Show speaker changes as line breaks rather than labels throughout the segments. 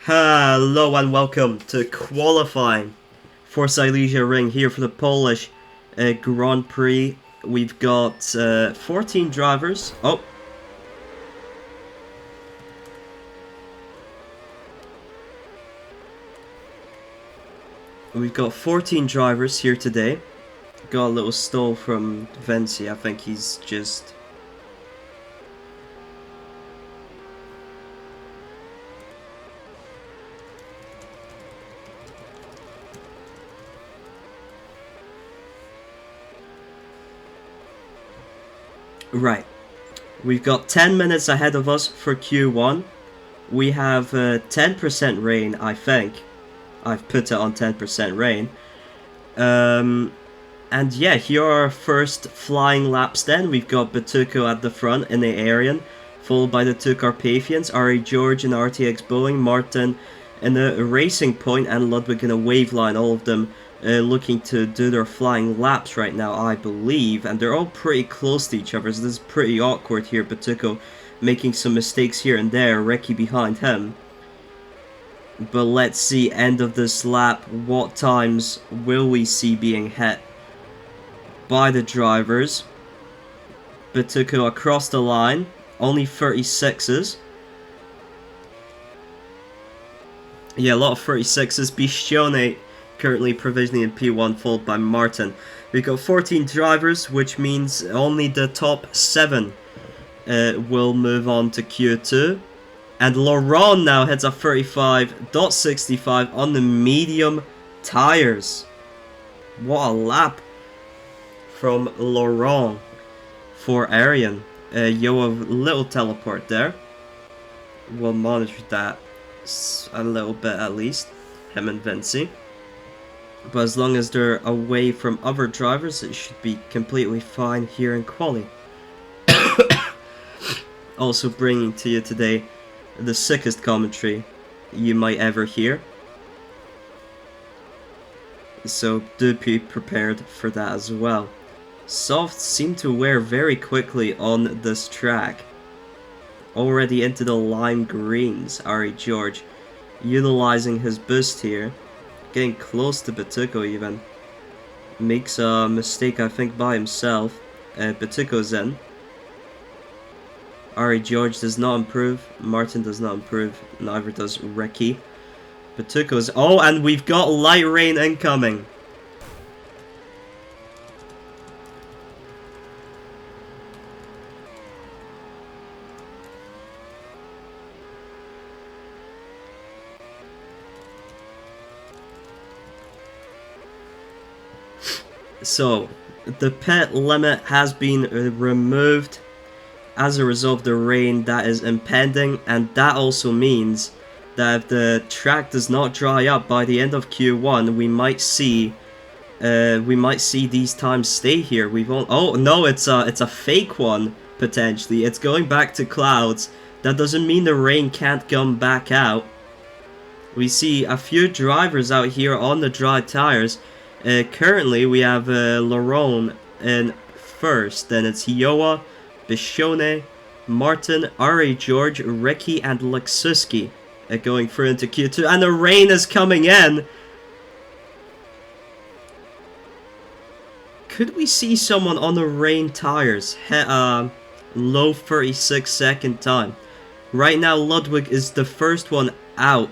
Hello and welcome to qualifying for Silesia Ring here for the Polish Grand Prix. We've got 14 drivers. We've got 14 drivers here today. Got a little stall from Vinci. I think he's just... Right. We've got 10 minutes ahead of us for Q1. We have 10% rain, I think. I've put it on 10% rain. And yeah, here are our first flying laps then. We've got Batuko at the front in the Arian, followed by the two Carpathians, Ari George and RTX Boeing, Martin in the Racing Point, and Ludwig in a wave line. All of them looking to do their flying laps right now, I believe. And they're all pretty close to each other, so this is pretty awkward here. Batuko making some mistakes here and there, Reki behind him. But let's see, end of this lap, what times will we see being hit by the drivers? Batuko across the line, only 36s. Yeah, a lot of 36s. Bishone currently provisioning in P1, followed by Martin. We've got 14 drivers, which means only the top 7 will move on to Q2. And Laurent now heads at 35.65 on the medium tires. What a lap from Laurent for Arian. Yo, a little teleport there. We'll monitor that a little bit at least, him and Vinci. But as long as they're away from other drivers, it should be completely fine here in quali. Also bringing to you today the sickest commentary you might ever hear. So do be prepared for that as well. Softs seem to wear very quickly on this track. Already into the lime greens, Ari George utilizing his boost here. Getting close to Batuko even. Makes a mistake I think by himself. Batuko's in. Ari George does not improve. Martin does not improve. Neither does Reki. Batuko's... Oh, and we've got light rain incoming. So, the pit limit has been removed as a result of the rain that is impending, and that also means that if the track does not dry up by the end of Q1, we might see these times stay here. Oh no, it's a fake one potentially. It's going back to clouds. That doesn't mean the rain can't come back out. We see a few drivers out here on the dry tires. Currently, we have Laurent in first. Then it's Hioa, Bishone, Martin, Ari George, Reki, and Leksuski going through into Q2. And the rain is coming in! Could we see someone on the rain tires hit a low 36-second time? Right now, Ludwig is the first one out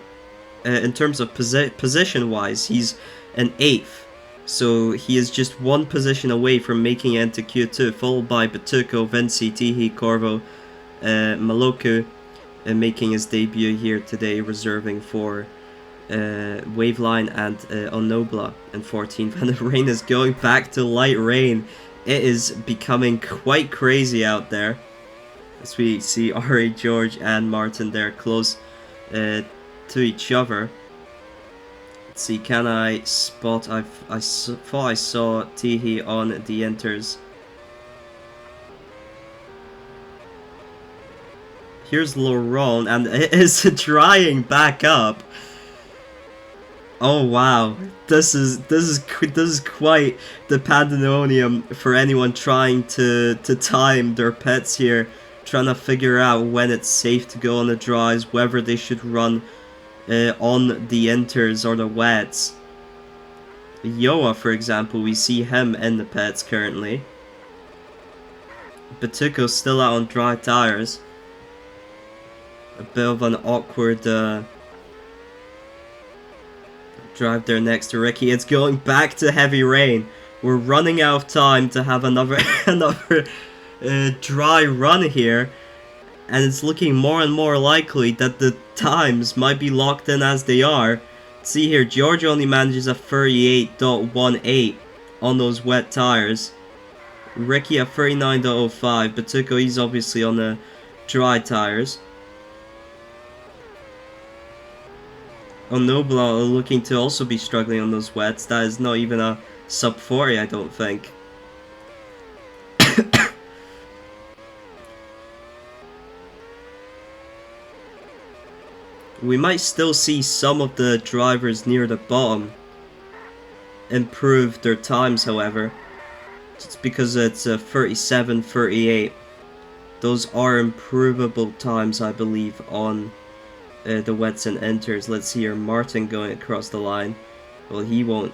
in terms of position-wise. He's an 8th. So he is just one position away from making it into Q2, followed by Batuko, Vinci, Tihi, Corvo, Maloku, making his debut here today, reserving for Waveline and Onobla in 14th. And the rain is going back to light rain. It is becoming quite crazy out there. As we see Ari, George, and Martin there close to each other. Let's see, can I spot? I thought I saw Tihi on the enters. Here's Laurent, and it is drying back up. Oh wow, this is quite the pandemonium for anyone trying to time their pits here, trying to figure out when it's safe to go on the dries, whether they should run on the inters or the wets. Yoa, for example, we see him in the pits currently. Batuko's still out on dry tires. A bit of an awkward drive there next to Ricky. It's going back to heavy rain. We're running out of time to have another dry run here. And it's looking more and more likely that the times might be locked in as they are. See here, Georgia only manages a 38.18 on those wet tires. Ricky at 39.05, Batuko, he's obviously on the dry tires. Onobla looking to also be struggling on those wets. That is not even a sub 40, I don't think. We might still see some of the drivers near the bottom improve their times, however. Just because it's 37, 38. Those are improvable times, I believe, on the wets and inters. Let's see here, Martin going across the line. Well, he won't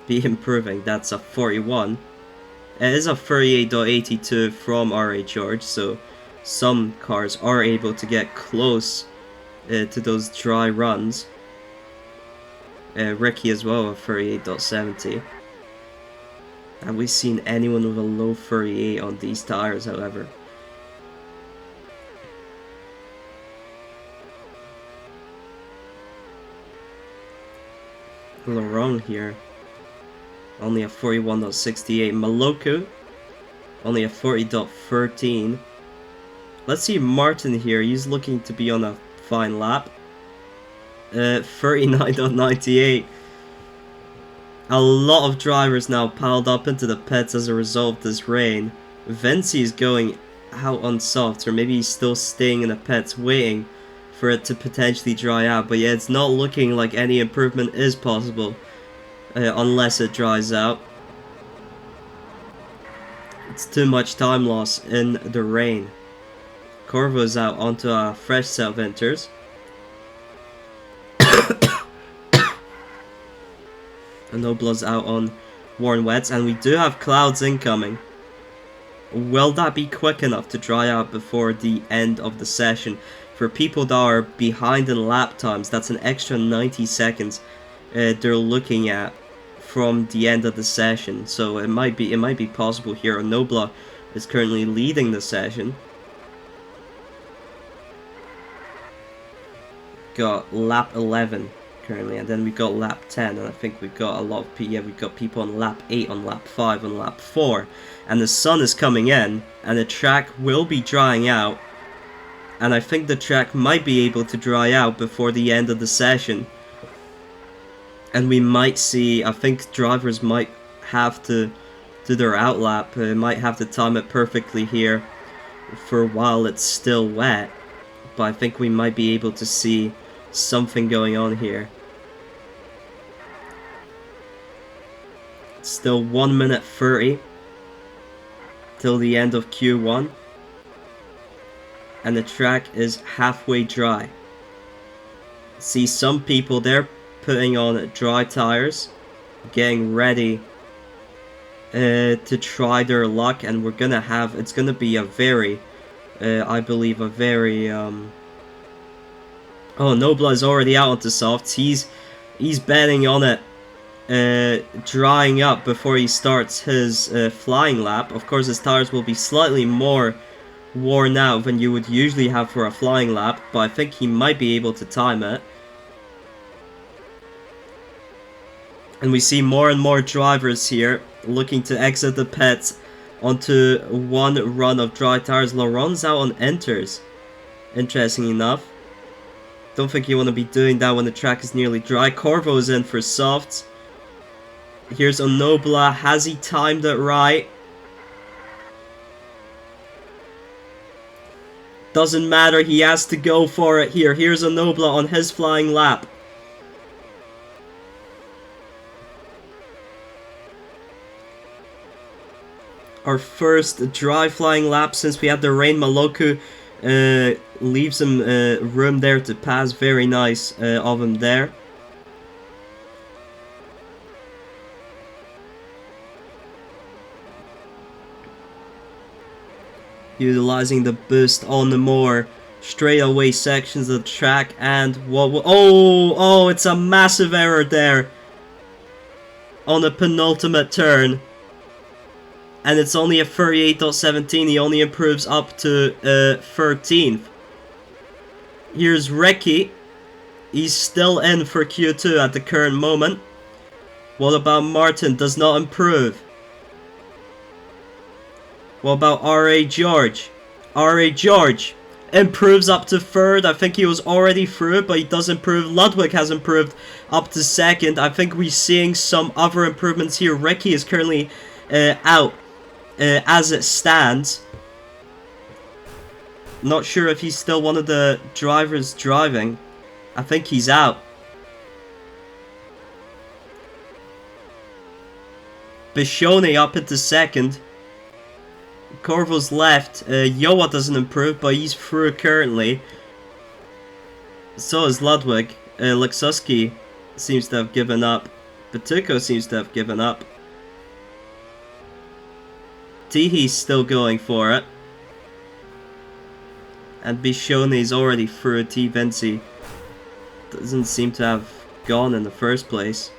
be improving. That's a 41. It is a 38.82 from R.A. George, so some cars are able to get close to those dry runs. Ricky as well, a 38.70. Have we seen anyone with a low 38 on these tires, however? Laurent here, only a 41.68. Maloko, only a 40.13. Let's see Martin here, he's looking to be on a fine lap. 39.98. A lot of drivers now piled up into the pits as a result of this rain. Vinci is going out on softs, or maybe he's still staying in the pits waiting for it to potentially dry out. But yeah, it's not looking like any improvement is possible unless it dries out. It's too much time loss in the rain. Corvo's out onto a fresh set of inters. And Nobla's out on worn wets, and we do have clouds incoming. Will that be quick enough to dry out before the end of the session? For people that are behind in lap times, that's an extra 90 seconds they're looking at from the end of the session. So it might be possible here. Nobla is currently leading the session. Got lap 11 currently, and then we got lap 10, and I think we've got a lot of we've got people on lap 8, on lap 5, on lap 4, and the sun is coming in, and the track will be drying out, and I think the track might be able to dry out before the end of the session, and we might see, I think drivers might have to do their outlap, might have to time it perfectly here for while it's still wet, but I think we might be able to see something going on here. Still 1 minute 30 till the end of Q1, and the track is halfway dry. See some people there putting on dry tires, getting ready to try their luck, and it's gonna be a very I believe a very oh, Nobla is already out onto softs. He's betting on it drying up before he starts his flying lap. Of course, his tires will be slightly more worn out than you would usually have for a flying lap, but I think he might be able to time it. And we see more and more drivers here looking to exit the pits onto one run of dry tires. Laurent's out on enters, interesting enough. Don't think you want to be doing that when the track is nearly dry. Corvo's in for softs. Here's Onobla. Has he timed it right? Doesn't matter. He has to go for it here. Here's Onobla on his flying lap. Our first dry flying lap since we had the rain. Maloku Leaves him room there to pass. Very nice of him there. Utilizing the boost on the more straightaway sections of the track, and oh, it's a massive error there on the penultimate turn, and it's only a 38.17. He only improves up to 13th. Here's Ricky. He's still in for Q2 at the current moment. What about Martin? Does not improve. What about R.A. George? R.A. George improves up to 3rd. I think he was already through, but he does improve. Ludwig has improved up to 2nd. I think we're seeing some other improvements here. Ricky is currently out as it stands. Not sure if he's still one of the drivers driving. I think he's out. Bishoni up into 2nd. Corvo's left. Yoa doesn't improve, but he's through currently. So is Ludwig. Leksuski seems to have given up. Batuko seems to have given up. Tihi's still going for it. And Bishoni's already through. T. Vinci doesn't seem to have gone in the first place.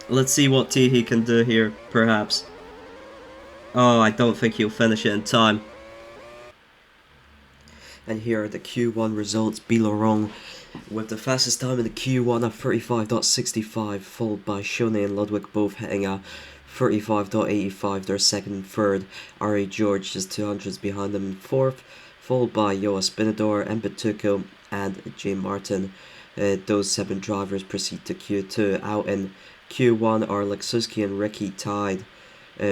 Let's see what Tihi can do here, perhaps. Oh, I don't think he'll finish it in time. And here are the Q1 results. Bilaurong with the fastest time in the Q1 at 35.65, followed by Shone and Ludwig both hitting a 35.85, their 2nd and 3rd. R.A. George just 200s behind them in 4th, followed by Yoa Spinador, Mbatuko and J. Martin. Those 7 drivers proceed to Q2. Out in Q1 are Leksuski and Ricky tied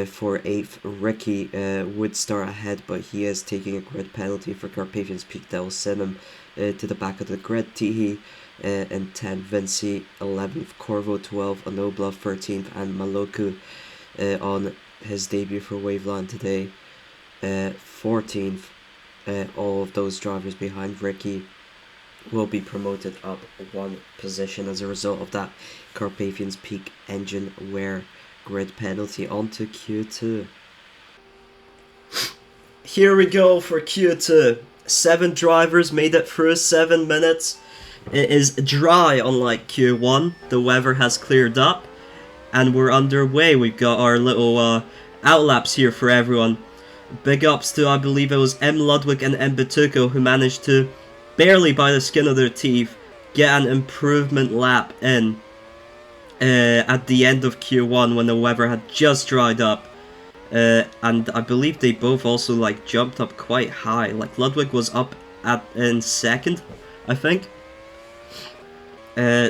for 8th. Ricky would start ahead, but he is taking a grid penalty for Carpathian's Peak that will send him to the back of the grid. Tihi in 10th, Vinci 11th, Corvo 12th, Anobla 13th, and Maloku on his debut for Waveland today 14th. All of those drivers behind Ricky will be promoted up 1 position as a result of that Carpathian's Peak engine wear grid penalty. Onto Q2. Here we go for Q2. 7 drivers made it through 7 minutes. It is dry, unlike Q1. The weather has cleared up and we're underway. We've got our little outlaps here for everyone. Big ups to, I believe it was M. Ludwig and M. Batuko, who managed to, barely by the skin of their teeth, get an improvement lap in at the end of Q1 when the weather had just dried up. And I believe they both also like jumped up quite high. Like Ludwig was up in 2nd, I think.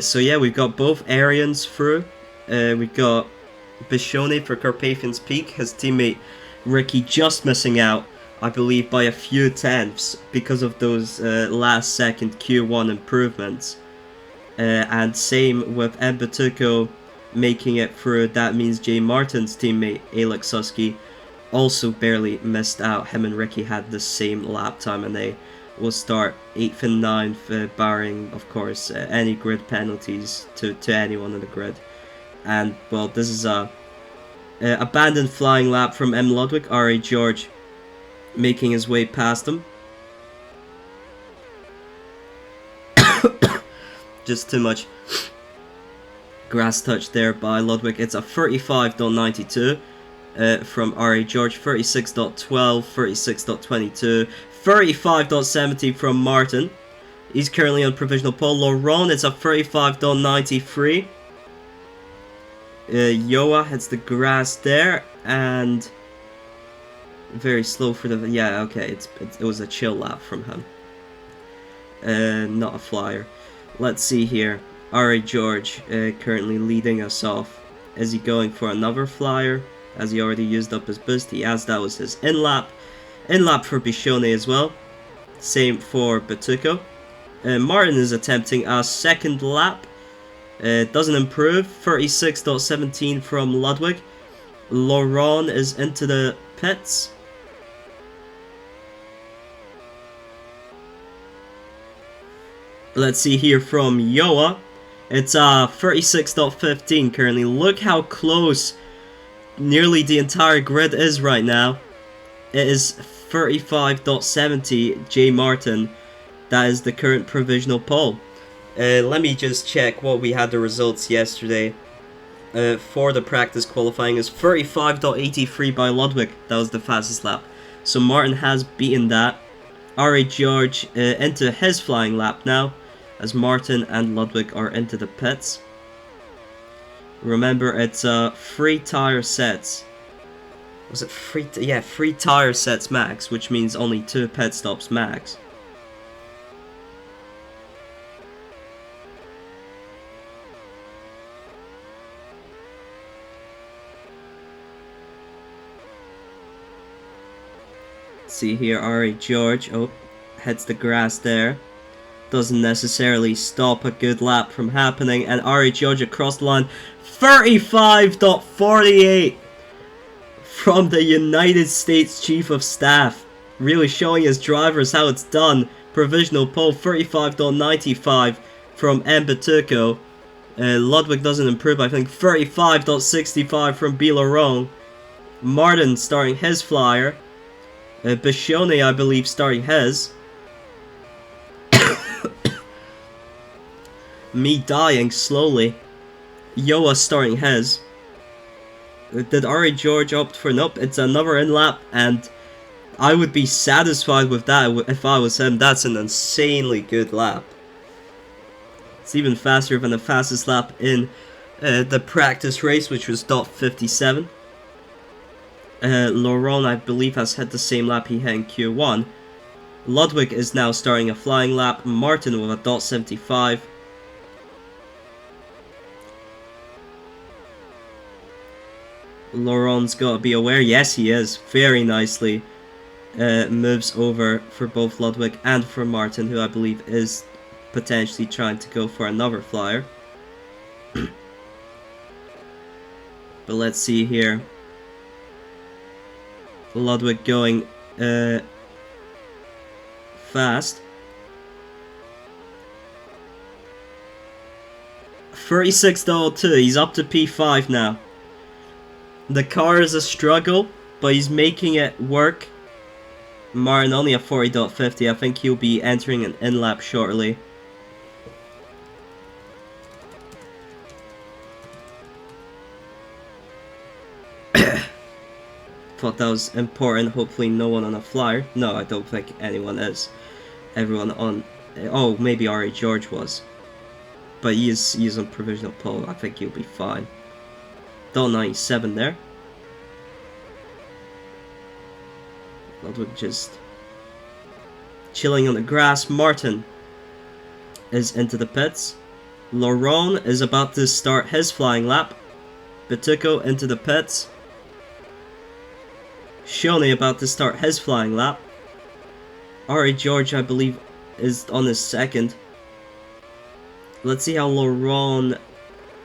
So yeah, we've got both Arians through. We've got Bishoni for Carpathian's Peak, his teammate Ricky just missing out, I believe, by a few tenths because of those last second Q1 improvements. And same with Mbatuko making it through. That means J. Martin's teammate Alex Suski also barely missed out. Him and Ricky had the same lap time, and they will start 8th and 9th, barring, of course, any grid penalties to anyone in the grid. And, well, this is a abandoned flying lap from M. Ludwig. R.A. George making his way past him. Just too much grass touch there by Ludwig. It's a 35.92 from R.A. George, 36.12, 36.22, 35.70 from Martin. He's currently on provisional pole. Laurent, it's a 35.93. Yoa hits the grass there, and very slow for the... Yeah, okay, it was a chill lap from him. Not a flyer. Let's see here. R.A. George currently leading us off. Is he going for another flyer? As he already used up his boost? He has. That was his in-lap. In-lap for Bishone as well. Same for Batuko. Martin is attempting a second lap. Doesn't improve. 36.17 from Ludwig. Laurent is into the pits. Let's see here from Yoa. It's 36.15 currently. Look how close nearly the entire grid is right now. It is 35.70 J Martin. That is the current provisional pole. Let me just check what we had the results yesterday. For the practice qualifying is 35.83 by Ludwig. That was the fastest lap. So Martin has beaten that. R.A. George into his flying lap now, as Martin and Ludwig are into the pits. Remember, it's 3 tire sets. Was it 3? Yeah, 3 tire sets max, which means only 2 pit stops max. See here, R.A. George, oh, hits the grass there. Doesn't necessarily stop a good lap from happening, and R.A. George across the line, 35.48 from the United States Chief of Staff. Really showing his drivers how it's done. Provisional pole, 35.95 from Mbatuko. Ludwig doesn't improve, I think, 35.65 from Bilaron. Martin starting his flyer. Bichone, I believe, starting his. Me dying slowly. Yoa starting his. Did R.A. George opt for nope? It's another in-lap, and I would be satisfied with that if I was him. That's an insanely good lap. It's even faster than the fastest lap in the practice race, which was .57. Laurent, I believe, has hit the same lap he had in Q1. Ludwig is now starting a flying lap. Martin with a .75. Laurent's got to be aware. Yes, he is. Very nicely moves over for both Ludwig and for Martin, who I believe is potentially trying to go for another flyer. But let's see here. Ludwig going fast. 36.02. He's up to P5 now. The car is a struggle, but he's making it work. Martin only at 40.50. I think he'll be entering an in-lap shortly. Thought that was important. Hopefully no one on a flyer. No, I don't think anyone is. Everyone on... Oh, maybe R.A. George was. But he's on provisional pole. I think he'll be fine. .97 there. Ludwig just chilling on the grass. Martin is into the pits. Laurent is about to start his flying lap. Bituko into the pits. Shoney about to start his flying lap. R.A. George, I believe, is on his second. Let's see how Laurent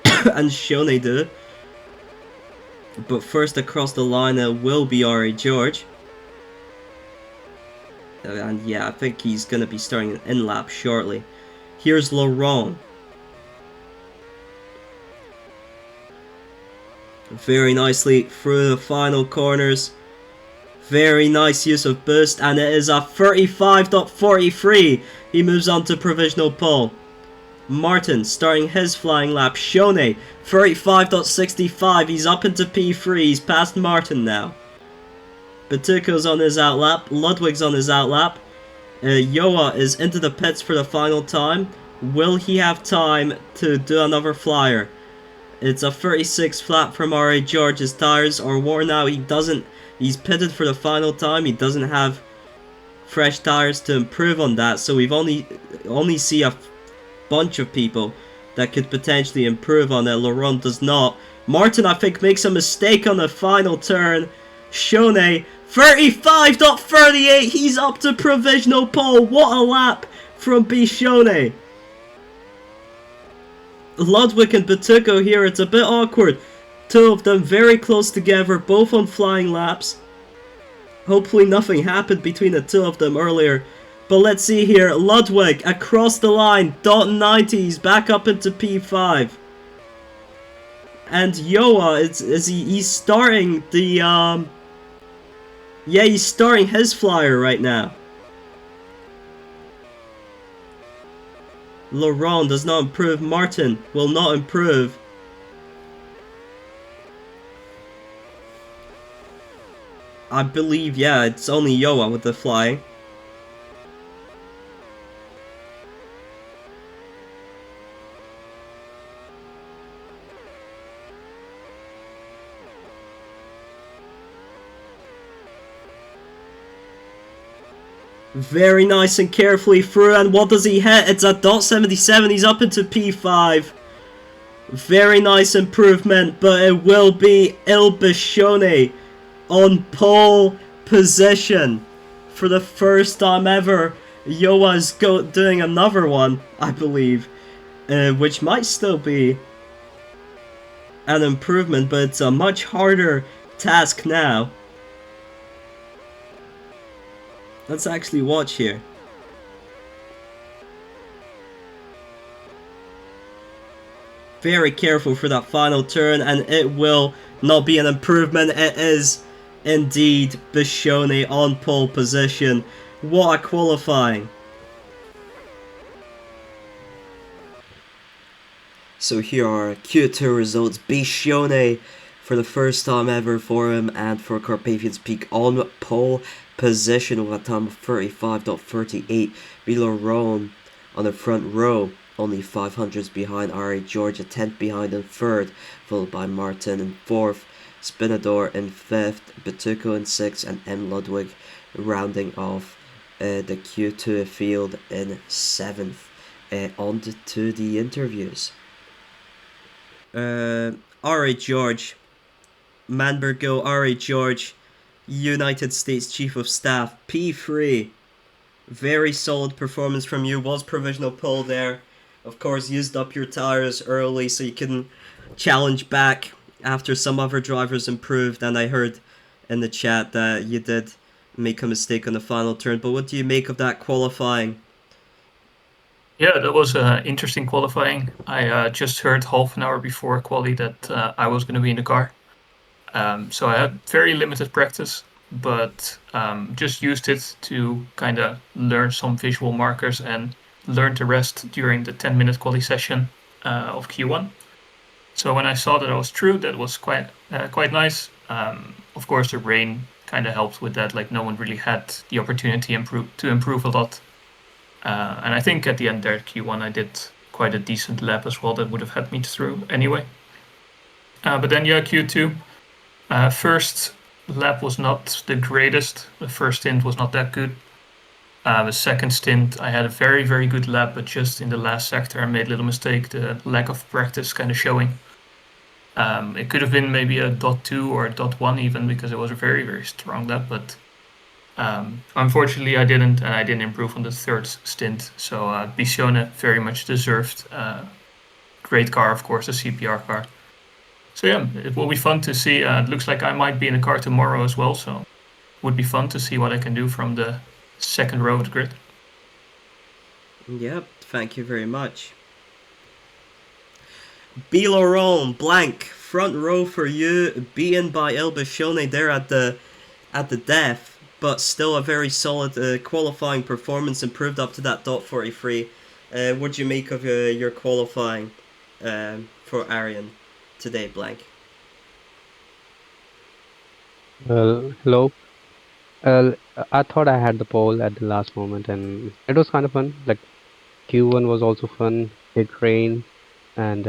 and Shoney do. But first across the line will be R.A. George. And yeah, I think he's going to be starting an in-lap shortly. Here's Laurent. Very nicely through the final corners. Very nice use of boost, and it is a 35.43. He moves on to provisional pole. Martin starting his flying lap. Shoney, 35.65. He's up into P3. He's past Martin now. Batuko's on his outlap. Ludwig's on his outlap. Yoa is into the pits for the final time. Will he have time to do another flyer? It's a 36 flat from R.A. George. His tires are worn out. He doesn't... He's pitted for the final time. He doesn't have fresh tires to improve on that. So we've only see a bunch of people that could potentially improve on it. Laurent does not. Martin, I think, makes a mistake on the final turn. Shoney, 35.38. He's up to provisional pole. What a lap from Bichone. Ludwig and Batuko here. It's a bit awkward. Two of them very close together, both on flying laps. Hopefully nothing happened between the two of them earlier. But let's see here. Ludwig across the line. .90s back up into P5. And Yoa, he's starting the yeah, he's starting his flyer right now. Laurent does not improve. Martin will not improve. I believe, yeah, it's only Yoa with the flying. Very nice and carefully through, and what does he hit? It's a .77, he's up into P5. Very nice improvement, but it will be Il Bichone on pole position. For the first time ever, Yoa's doing another one, I believe. Which might still be an improvement, but it's a much harder task now. Let's actually watch here. Very careful for that final turn, and it will not be an improvement. It is indeed Bichone on pole position. What a qualifying. So here are Q2 results. Bichone for the first time ever for him and for Carpathians Peak on pole position with a time of 35.38. Laurent on the front row, only 500s behind. Ari George a 10th behind in third, followed by Martin in fourth, Spinador in fifth, Batuko in 6th, and M. Ludwig rounding off the Q2 field in 7th. On to the interviews. R.A. George, Manbergo, R.A. George, United States Chief of Staff, P3. Very solid performance from you. Was provisional pole there. Of course, used up your tires early so you can challenge back after some other drivers improved. And I heard in the chat that you did make a mistake on the final turn. But what do you make of that qualifying?
Yeah, that was interesting qualifying. I just heard half an hour before quali that I was going to be in the car. So I had very limited practice, but just used it to kind of learn some visual markers and learn the rest during the 10-minute quali session of Q1. So when I saw that I was through, that was quite nice. Of course, the rain kind of helped with that. Like no one really had the opportunity to improve a lot. And I think at the end there, Q1, I did quite a decent lap as well that would have had me through anyway. But then, yeah, Q2. First lap was not the greatest. The first stint was not that good. The second stint, I had a very, very good lap, but just in the last sector, I made a little mistake. The lack of practice kind of showing. It could have been maybe a .2 or a .1 even, because it was a very, very strong lap, but unfortunately I didn't, and I didn't improve on the third stint. So Bichone very much deserved. Great car, of course, a CPR car. So yeah, it will be fun to see. It looks like I might be in a car tomorrow as well, so it would be fun to see what I can do from the second row of the grid.
Yep, thank you very much. B. Laurent, blank, front row for you, beaten by Il Bichone there at the death, but still a very solid qualifying performance, improved up to that .43. What do you make of your qualifying for Arian today, blank?
Well, hello. I thought I had the pole at the last moment, and it was kind of fun. Like Q1 was also fun. It rained, and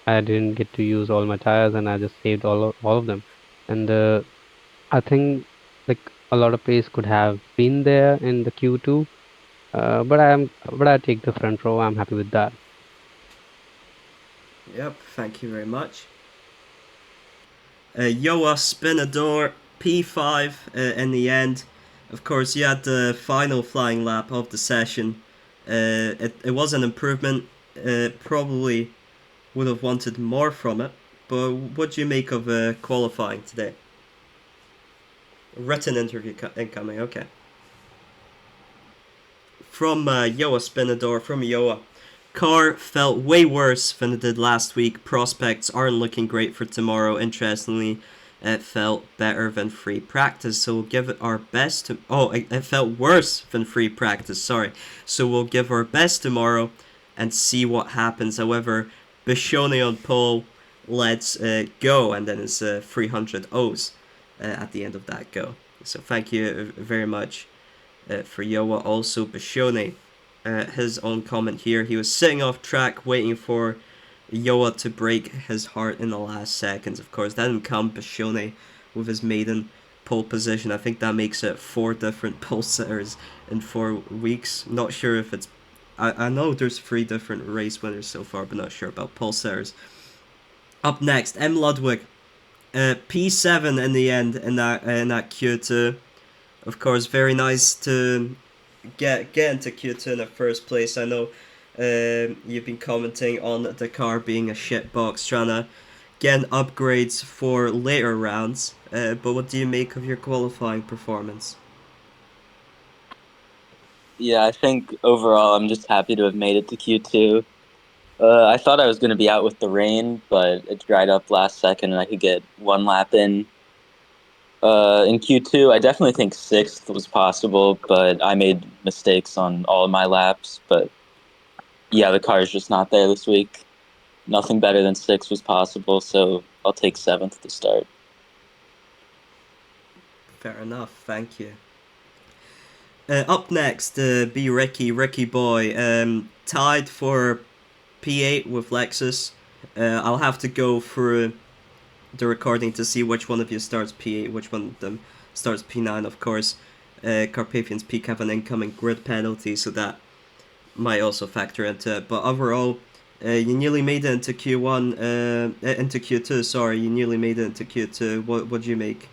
I didn't get to use all my tires, and I just saved all of them. And I think like a lot of pace could have been there in the Q2, but I take the front row. I'm happy with that.
Yep, thank you very much. Yoa Spinador, P5 in the end. Of course, you had the final flying lap of the session. It was an improvement. Probably would have wanted more from it, But what do you make of qualifying today? Written interview incoming. Okay. From Yoa Spinador, from Yoa. Car felt way worse than it did last week. Prospects aren't looking great for tomorrow. Interestingly, it felt better than free practice, so we'll give it our best. It felt worse than free practice, sorry. So we'll give our best tomorrow and see what happens. However, Bishoni on pole, let's go, and then it's 300 O's at the end of that go. So thank you very much for Yoa. Also, Bishoni, his own comment here. He was sitting off track waiting for Yoa to break his heart in the last seconds. Of course, that didn't come. Bishoni with his maiden pole position. I think that makes it 4 different pole sitters in 4 weeks. Not sure if it's. I know there's 3 different race winners so far, but not sure about pole sitters. Up next, M. Ludwig. P7 in the end in that Q2. Of course, very nice to get into Q2 in the first place. I know you've been commenting on the car being a shitbox, trying to get upgrades for later rounds. But what do you make of your qualifying performance?
Yeah, I think overall I'm just happy to have made it to Q2. I thought I was going to be out with the rain, but it dried up last second and I could get 1 lap in. In Q2, I definitely think 6th was possible, but I made mistakes on all of my laps. But yeah, the car is just not there this week. Nothing better than 6th was possible, so I'll take 7th to start.
Fair enough, thank you. Up next, be Ricky Boy, tied for P8 with Lexus. I'll have to go through the recording to see which one of you starts P8, which one of them starts P9, of course. Carpathian's peak have an incoming grid penalty, so that might also factor into it. But overall, you nearly made it into into Q2, sorry, you nearly made it into Q2. What do you make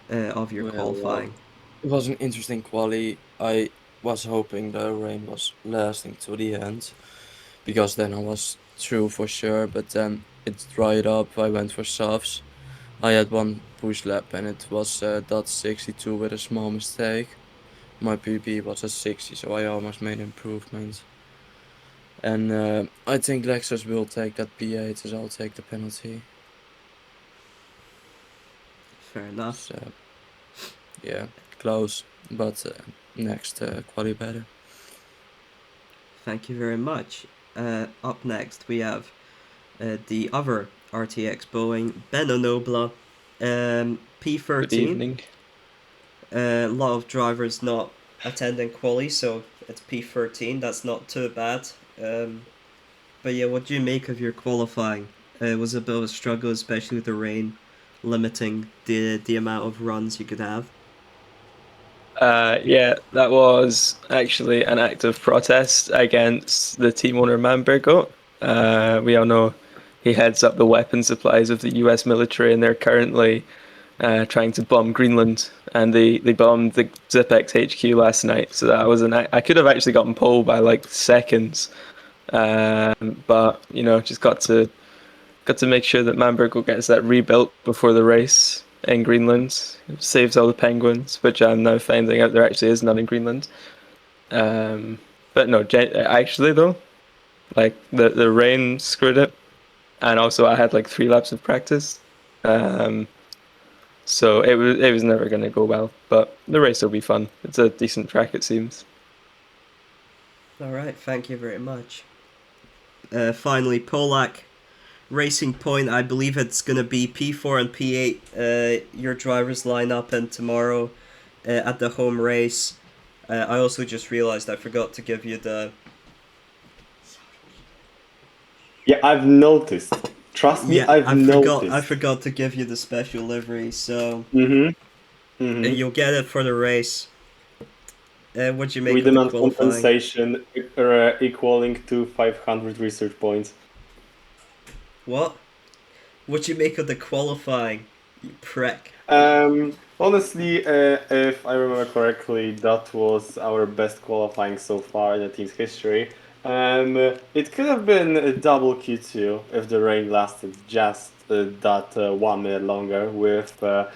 of your qualifying?
It was an interesting quali. I was hoping the rain was lasting to the end, because then I was through for sure, but then it dried up. I went for softs. I had 1 push lap and it was .62 with a small mistake. My PB was a 60, so I almost made improvement. And I think Lexus will take that P8 as I'll take the penalty.
Fair enough.
So, yeah, close, but next quali better.
Thank you very much. Up next, we have the other RTX Boeing, Benno Nobla, P13.
Good evening.
A lot of drivers not attending quali, so it's P13. That's not too bad. But yeah, what do you make of your qualifying? It was a bit of a struggle, especially with the rain limiting the amount of runs you could have.
Yeah, that was actually an act of protest against the team owner Manbergo. We all know he heads up the weapon supplies of the US military, and they're currently trying to bomb Greenland. And they bombed the Zipex HQ last night, so that was I could have actually gotten pole by like seconds, but you know, just got to make sure that Manbergo gets that rebuilt before the race in Greenland. It saves all the penguins, which I'm now finding out there actually is none in Greenland. But no, actually though, like the rain screwed it, and also I had like 3 laps of practice, so it was never going to go well. But the race will be fun. It's a decent track, it seems.
All right, thank you very much. Finally, Polak. Racing Point, I believe it's going to be P4 and P8, your drivers line up in tomorrow at the home race. I also just realized I forgot to give you the...
Yeah, I've noticed. Trust me,
Yeah,
I've noticed.
I forgot to give you the special livery, so you'll get it for the race. What'd you make
We
of the
demand
qualifying?
compensation equaling to 500 research points.
What? What'd you make of the qualifying, you prick?
Honestly, if I remember correctly, that was our best qualifying so far in the team's history. It could have been a double Q2 if the rain lasted just that 1 minute longer with our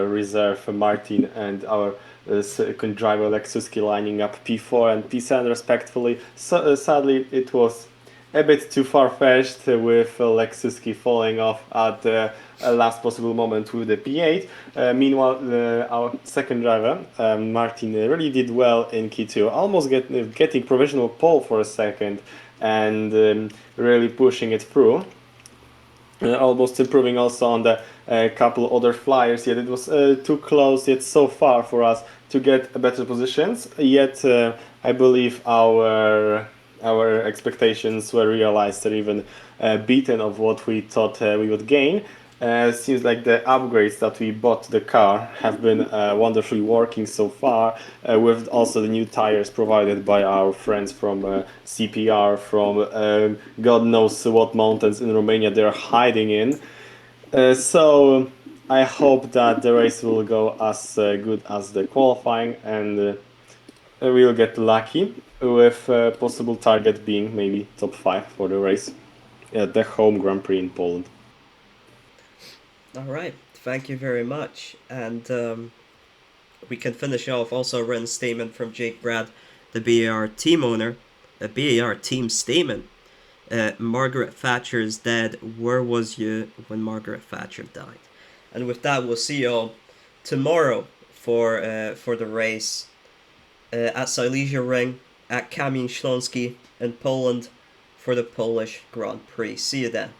reserve Martin and our second driver Leksuski lining up P4 and P7 respectively. So, sadly, it was a bit too far-fetched with Leksuski falling off at the last possible moment with the P8. Meanwhile, our second driver, Martin, really did well in Q2, almost getting provisional pole for a second and really pushing it through. Almost improving also on the couple other flyers, yet it was too close yet so far for us to get better positions. Yet I believe our expectations were realized or even beaten of what we thought we would gain. Seems like the upgrades that we bought to the car have been wonderfully working so far, with also the new tires provided by our friends from CPR from God knows what mountains in Romania they're hiding in. So I hope that the race will go as good as the qualifying, and we'll get lucky with possible target being maybe top 5 for the race at the home Grand Prix in Poland.
All right, thank you very much. And we can finish off also a written statement from Jake Brad, the BAR team owner, a BAR team statement. Margaret Thatcher's dead. Where was you when Margaret Thatcher died? And with that, we'll see you all tomorrow for the race at Silesia Ring at Kamień Śląski in Poland for the Polish Grand Prix. See you then.